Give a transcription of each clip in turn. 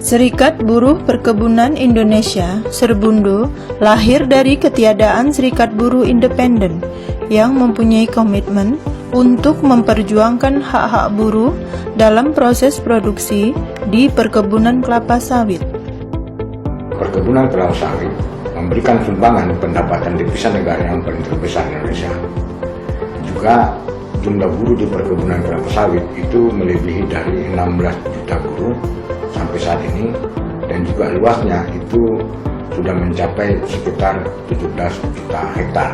Serikat Buruh Perkebunan Indonesia, Serbundo, lahir dari ketiadaan Serikat Buruh Independen yang mempunyai komitmen untuk memperjuangkan hak-hak buruh dalam proses produksi di perkebunan kelapa sawit. Perkebunan kelapa sawit memberikan sumbangan pendapatan devisa negara yang paling terbesar di Indonesia. Juga jumlah buruh di perkebunan kelapa sawit itu melebihi dari 16 juta buruh sampai saat ini, dan juga luasnya itu sudah mencapai sekitar 17 juta hektar.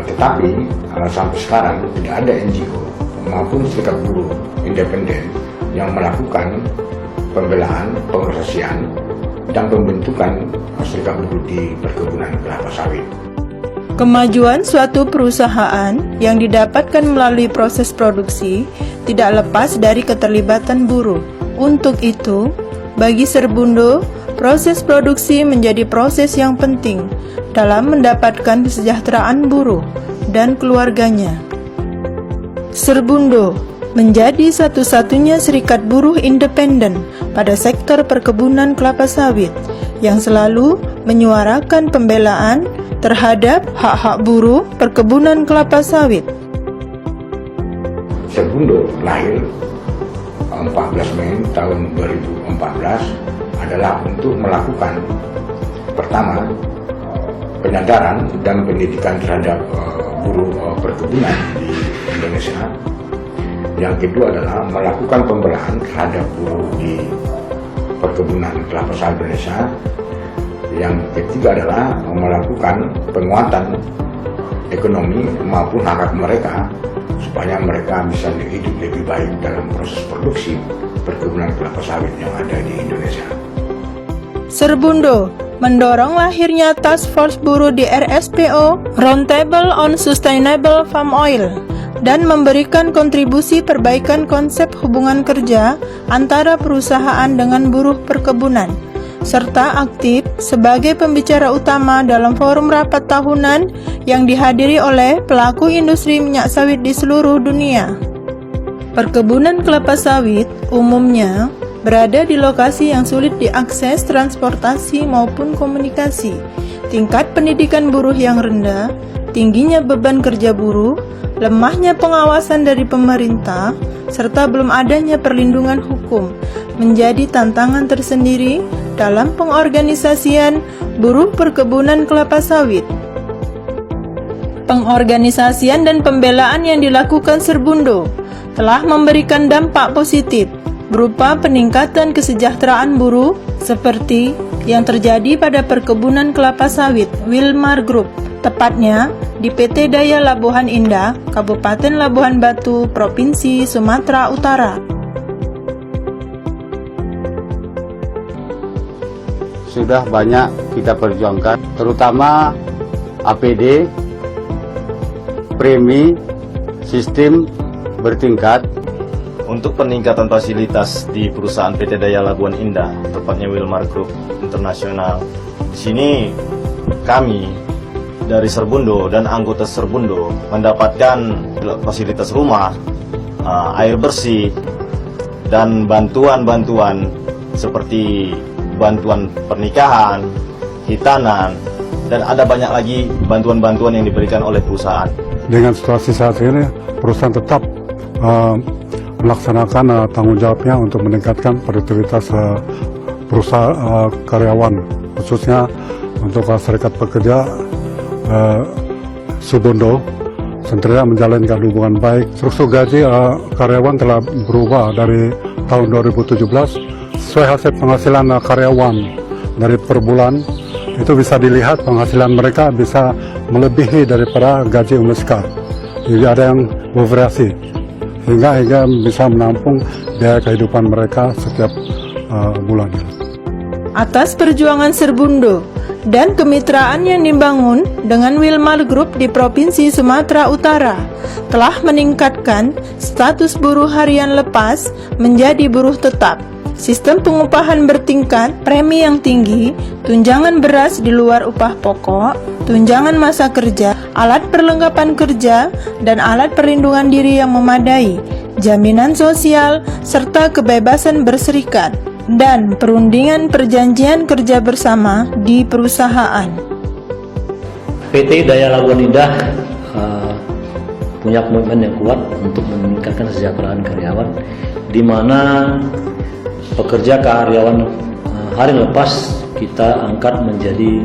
Tetapi sampai sekarang tidak ada NGO maupun serikat buruh independen yang melakukan pembelaan, pengorganisasian, dan pembentukan serikat buruh di perkebunan kelapa sawit. Kemajuan suatu perusahaan yang didapatkan melalui proses produksi tidak lepas dari keterlibatan buruh. Untuk itu, bagi Serbundo, proses produksi menjadi proses yang penting dalam mendapatkan kesejahteraan buruh dan keluarganya. Serbundo menjadi satu-satunya serikat buruh independen pada sektor perkebunan kelapa sawit yang selalu menyuarakan pembelaan terhadap hak-hak buruh perkebunan kelapa sawit. Serbundo lahir 14 Mei tahun 2014 adalah untuk melakukan pertama penyadaran dan pendidikan terhadap buruh perkebunan di Indonesia. Yang kedua adalah melakukan pembelaan terhadap buruh di perkebunan kelapa sawit Indonesia. Yang ketiga adalah melakukan penguatan ekonomi maupun hak mereka supaya mereka bisa hidup lebih baik dalam proses produksi perkebunan kelapa sawit yang ada di Indonesia. Serbundo mendorong lahirnya Task Force Buruh di RSPO, Roundtable on Sustainable Palm Oil, dan memberikan kontribusi perbaikan konsep hubungan kerja antara perusahaan dengan buruh perkebunan, serta aktif sebagai pembicara utama dalam forum rapat tahunan yang dihadiri oleh pelaku industri minyak sawit di seluruh dunia. Perkebunan kelapa sawit umumnya berada di lokasi yang sulit diakses transportasi maupun komunikasi. Tingkat pendidikan buruh yang rendah, tingginya beban kerja buruh, lemahnya pengawasan dari pemerintah, serta belum adanya perlindungan hukum menjadi tantangan tersendiri dalam pengorganisasian buruh perkebunan kelapa sawit. Pengorganisasian dan pembelaan yang dilakukan Serbundo telah memberikan dampak positif berupa peningkatan kesejahteraan buruh seperti yang terjadi pada perkebunan kelapa sawit Wilmar Group, tepatnya di PT Daya Labuhan Indah, Kabupaten Labuhan Batu, Provinsi Sumatera Utara. Sudah banyak kita perjuangkan, terutama APD, premi, sistem bertingkat. Untuk peningkatan fasilitas di perusahaan PT Daya Labuhan Indah, tepatnya Wilmar Group Internasional. Di sini kami dari Serbundo dan anggota Serbundo mendapatkan fasilitas rumah, air bersih, dan bantuan-bantuan seperti bantuan pernikahan, hitanan, dan ada banyak lagi bantuan-bantuan yang diberikan oleh perusahaan. Dengan situasi saat ini, perusahaan tetap melaksanakan tanggung jawabnya untuk meningkatkan produktivitas perusahaan karyawan, khususnya untuk serikat pekerja Serbundo sentiasa menjalankan hubungan baik. Struktur gaji karyawan telah berubah dari tahun 2017 sesuai hasil penghasilan karyawan dari per bulan. Itu bisa dilihat penghasilan mereka bisa melebihi daripada gaji UMSK. Jadi ada yang bervariasi hingga bisa menampung biaya kehidupan mereka setiap bulan. Atas perjuangan Serbundo dan kemitraan yang dibangun dengan Wilmar Group di Provinsi Sumatera Utara telah meningkatkan status buruh harian lepas menjadi buruh tetap. Sistem pengupahan bertingkat, premi yang tinggi, tunjangan beras di luar upah pokok, tunjangan masa kerja, alat perlengkapan kerja, dan alat perlindungan diri yang memadai, jaminan sosial, serta kebebasan berserikat dan perundingan perjanjian kerja bersama di perusahaan. PT Daya Labuan Indah punya komitmen yang kuat untuk meningkatkan kesejahteraan karyawan, di mana pekerja karyawan hari lepas kita angkat menjadi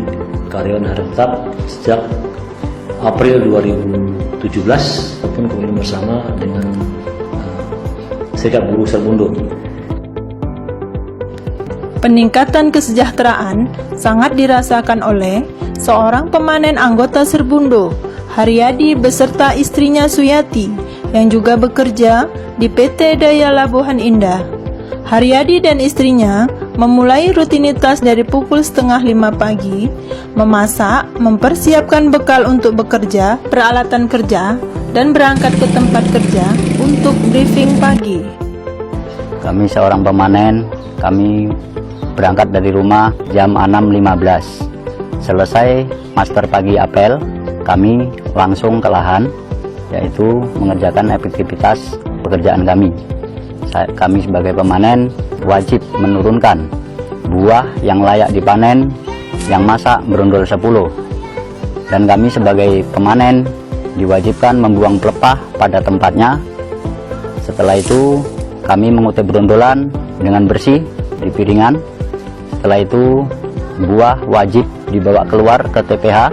karyawan hari tetap sejak April 2017 ataupun komitmen bersama dengan Serikat Buruh Serbundo. Peningkatan kesejahteraan sangat dirasakan oleh seorang pemanen anggota Serbundo, Haryadi beserta istrinya Suyati, yang juga bekerja di PT Daya Labuhan Indah. Haryadi dan istrinya memulai rutinitas dari pukul 4:30 pagi, memasak, mempersiapkan bekal untuk bekerja, peralatan kerja, dan berangkat ke tempat kerja untuk briefing pagi. Kami seorang pemanen, kami berangkat dari rumah jam 6.15. Selesai master pagi apel, kami langsung ke lahan, yaitu mengerjakan efektivitas pekerjaan kami. Kami sebagai pemanen wajib menurunkan buah yang layak dipanen, yang masak berondol 10. Dan kami sebagai pemanen diwajibkan membuang pelepah pada tempatnya. Setelah itu kami mengutip berondolan dengan bersih di piringan. Setelah itu buah wajib dibawa keluar ke TPH,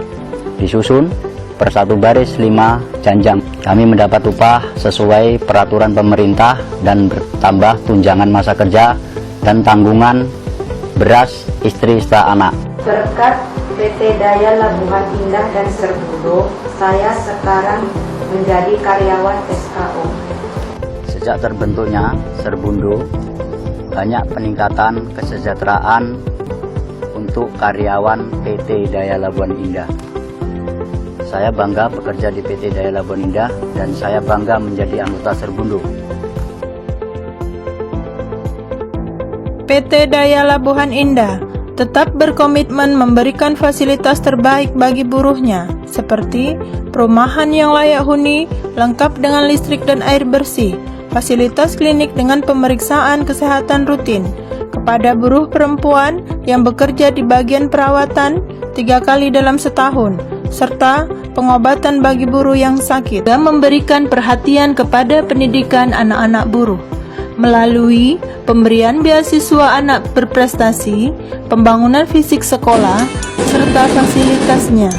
disusun per satu baris 5 janjang. Kami mendapat upah sesuai peraturan pemerintah dan bertambah tunjangan masa kerja dan tanggungan beras istri serta anak. Berkat PT Daya Labuhan Indah dan Serbundo, saya sekarang menjadi karyawan SKO. Sejak terbentuknya Serbundo, banyak peningkatan kesejahteraan untuk karyawan PT Daya Labuan Indah. Saya bangga bekerja di PT Daya Labuan Indah dan saya bangga menjadi anggota Serbundo. PT Daya Labuhan Indah tetap berkomitmen memberikan fasilitas terbaik bagi buruhnya, seperti perumahan yang layak huni, lengkap dengan listrik dan air bersih, fasilitas klinik dengan pemeriksaan kesehatan rutin, kepada buruh perempuan yang bekerja di bagian perawatan 3 kali dalam setahun, serta pengobatan bagi buruh yang sakit, dan memberikan perhatian kepada pendidikan anak-anak buruh melalui pemberian beasiswa anak berprestasi, pembangunan fisik sekolah, serta fasilitasnya.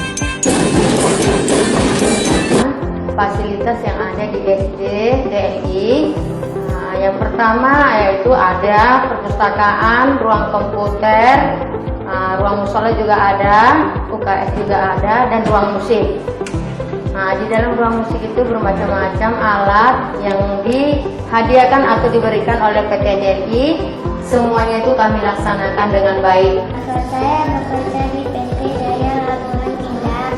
Fasilitas yang ada di SD, DNI, yang pertama yaitu ada perpustakaan, ruang komputer, ruang musola juga ada, UKS juga ada, dan ruang musik. Di dalam ruang musik itu bermacam-macam alat yang dihadiahkan atau diberikan oleh PT DNI. Semuanya itu kami laksanakan dengan baik. Saya bekerja di PT Daya Labuhan Indah.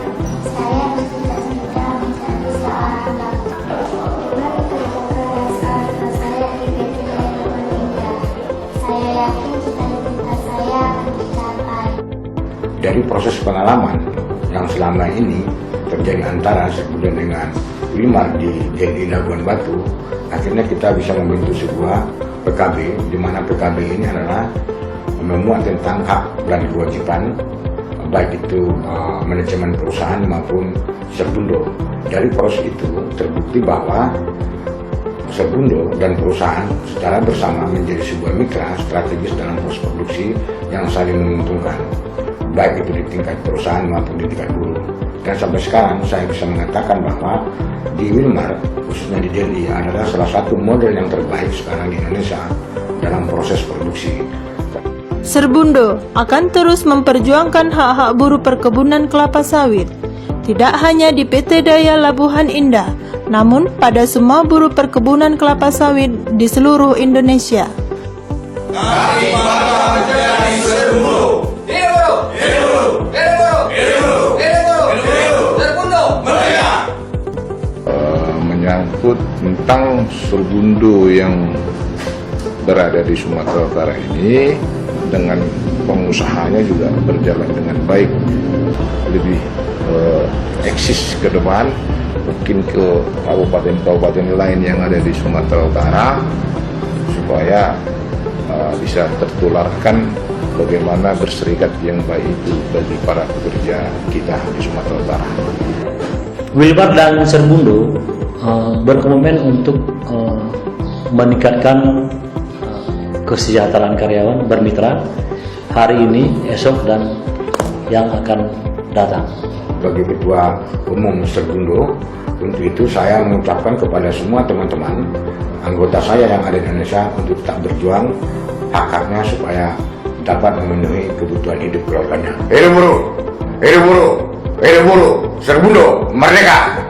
Saya bercita-cita menjadi seorang dokter. Dengan kerja keras saya di PT Daya Labuhan Indah, saya yakin cita-cita saya akan dicapai. Dari proses pengalaman yang selama ini terjadi antara Serbundo dengan Wilmar di DNI Labuan Batu, akhirnya kita bisa membentuk sebuah PKB, di mana PKB ini adalah memuat tentang hak dan kewajiban baik itu manajemen perusahaan maupun Serbundo. Dari proses itu terbukti bahwa Serbundo dan perusahaan secara bersama menjadi sebuah mitra strategis dalam proses produksi yang saling menguntungkan, baik itu di tingkat perusahaan maupun di tingkat buruh. Dan sampai sekarang saya bisa mengatakan bahwa di Wilmar, khususnya di Delhi, adalah salah satu model yang terbaik sekarang di Indonesia dalam proses produksi. Serbundo akan terus memperjuangkan hak-hak buruh perkebunan kelapa sawit, tidak hanya di PT Daya Labuhan Indah, namun pada semua buruh perkebunan kelapa sawit di seluruh Indonesia. Kami bangga menjadi Serbundo. Menyangkut tentang Serbundo yang berada di Sumatera Utara ini, dengan pengusahanya juga berjalan dengan baik, lebih eksis ke depan, mungkin ke kabupaten-kabupaten lain yang ada di Sumatera Utara, supaya bisa tertularkan bagaimana berserikat yang baik itu bagi para pekerja kita di Sumatera Utara. Wilmar dan Serbundo berkomitmen untuk meningkatkan kesejahteraan karyawan bermitra hari ini, esok, dan yang akan datang. Bagi Ketua Umum Serbundo, untuk itu saya mengucapkan kepada semua teman-teman anggota saya yang ada di Indonesia untuk tetap berjuang hak-haknya supaya dapat memenuhi kebutuhan hidup keluarganya. Hidup buruh! Hidup buruh! Hidup buruh! Serbundo merdeka!